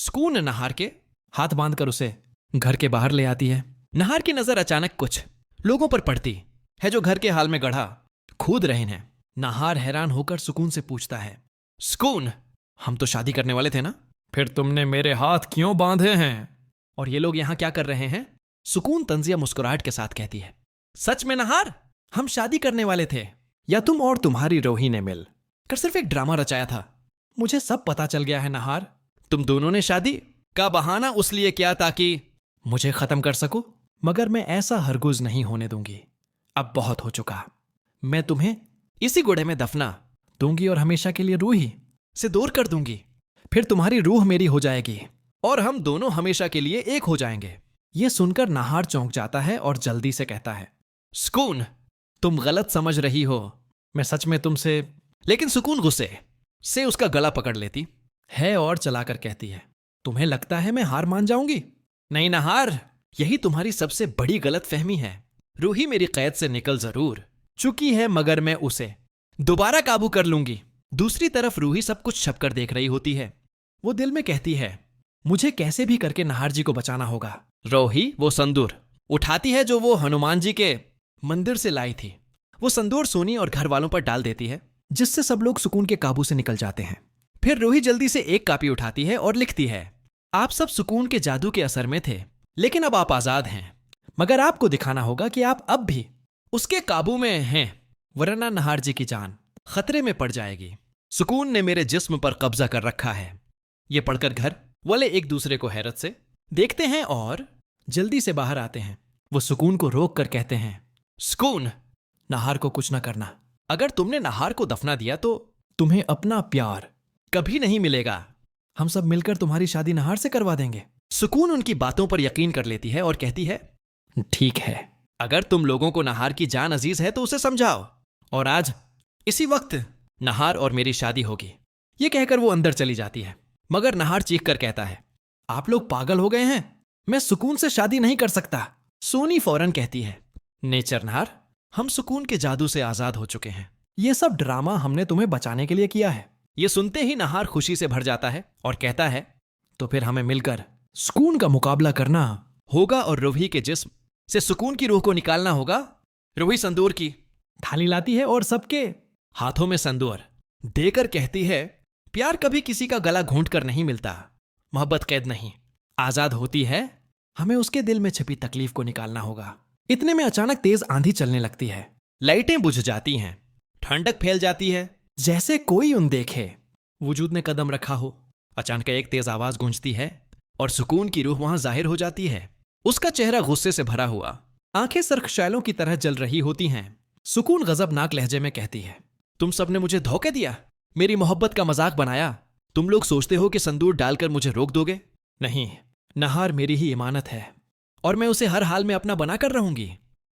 सुकून नहार के हाथ बांधकर उसे घर के बाहर ले आती है। नहार की नजर अचानक कुछ लोगों पर पड़ती है जो घर के हाल में गढ़ा खूद रहे हैं। नहार हैरान होकर सुकून से पूछता है, सुकून, हम तो शादी करने वाले थे ना? फिर तुमने मेरे हाथ क्यों बांधे हैं? और ये लोग यहां क्या कर रहे हैं? सुकून तंजिया मुस्कुराहट के साथ कहती है, सच में नहार, हम शादी करने वाले थे, या तुम और तुम्हारी रोही ने मिल कर सिर्फ एक ड्रामा रचाया था? मुझे सब पता चल गया है नहार। तुम दोनों ने शादी का बहाना उस लिए किया ताकि मुझे खत्म कर सको, मगर मैं ऐसा हरगिज़ नहीं होने दूंगी। अब बहुत हो चुका। मैं तुम्हें इसी घोड़े में दफना दूंगी और हमेशा के लिए रूही से दूर कर दूंगी। फिर तुम्हारी रूह मेरी हो जाएगी और हम दोनों हमेशा के लिए एक हो जाएंगे। यह सुनकर नहार चौंक जाता है और जल्दी से कहता है, सुकून, तुम गलत समझ रही हो, मैं सच में तुमसे। लेकिन सुकून गुस्से से उसका गला पकड़ लेती है और चलाकर कहती है, तुम्हें लगता है मैं हार मान जाऊंगी? नहीं नहार, यही तुम्हारी सबसे बड़ी गलत फहमी है। रूही मेरी कैद से निकल जरूर चुकी है, मगर मैं उसे दोबारा काबू कर लूंगी। दूसरी तरफ रूही सब कुछ छपकर देख रही होती है। वो दिल में कहती है, मुझे कैसे भी करके नहार जी को बचाना होगा। रोही वो संदूर उठाती है जो वो हनुमान जी के मंदिर से लाई थी। वो संदूर सोनी और घर वालों पर डाल देती है, जिससे सब लोग सुकून के काबू से निकल जाते हैं। फिर रूही जल्दी से एक कापी उठाती है और लिखती है, आप सब सुकून के जादू के असर में थे, लेकिन अब आप आजाद हैं। मगर आपको दिखाना होगा कि आप अब भी उसके काबू में हैं, वरना नहार जी की जान खतरे में पड़ जाएगी। सुकून ने मेरे जिस्म पर कब्जा कर रखा है। ये पढ़कर घर वाले एक दूसरे को हैरत से देखते हैं और जल्दी से बाहर आते हैं। वो सुकून को रोक कर कहते हैं, सुकून, नहार को कुछ ना करना। अगर तुमने नहार को दफना दिया तो तुम्हें अपना प्यार कभी नहीं मिलेगा। हम सब मिलकर तुम्हारी शादी नहार से करवा देंगे। सुकून उनकी बातों पर यकीन कर लेती है और कहती है, ठीक है, अगर तुम लोगों को नहार की जान अजीज है तो उसे समझाओ, और आज इसी वक्त नहार और मेरी शादी होगी। ये कहकर वो अंदर चली जाती है, मगर नहार चीख कर कहता है, आप लोग पागल हो गए हैं, मैं सुकून से शादी नहीं कर सकता। सोनी फौरन कहती है, नेचर नहार, हम सुकून के जादू से आजाद हो चुके हैं। ये सब ड्रामा हमने तुम्हें बचाने के लिए किया है। ये सुनते ही नहार खुशी से भर जाता है और कहता है, तो फिर हमें मिलकर सुकून का मुकाबला करना होगा और रूही के जिस्म से सुकून की रूह को निकालना होगा। रूही संदूर की थाली लाती है और सबके हाथों में संदूर देकर कहती है, प्यार कभी किसी का गला घोंट कर नहीं मिलता, मोहब्बत कैद नहीं, आजाद होती है। हमें उसके दिल में छिपी तकलीफ को निकालना होगा। इतने में अचानक तेज आंधी चलने लगती है। लाइटें बुझ जाती हैं, ठंडक फैल जाती है, जैसे कोई अनदेखे वजूद ने कदम रखा हो। अचानक एक तेज आवाज गूंजती है और सुकून की रूह वहां जाहिर हो जाती है। उसका चेहरा गुस्से से भरा हुआ, आंखें सर्खशालों की तरह जल रही होती हैं। सुकून गजबनाक लहजे में कहती है, तुम सबने मुझे धोखे दिया, मेरी मोहब्बत का मजाक बनाया। तुम लोग सोचते हो कि संदूर डालकर मुझे रोक दोगे? नहीं, नहार मेरी ही इमानत है और मैं उसे हर हाल में अपना बनाकर रहूंगी।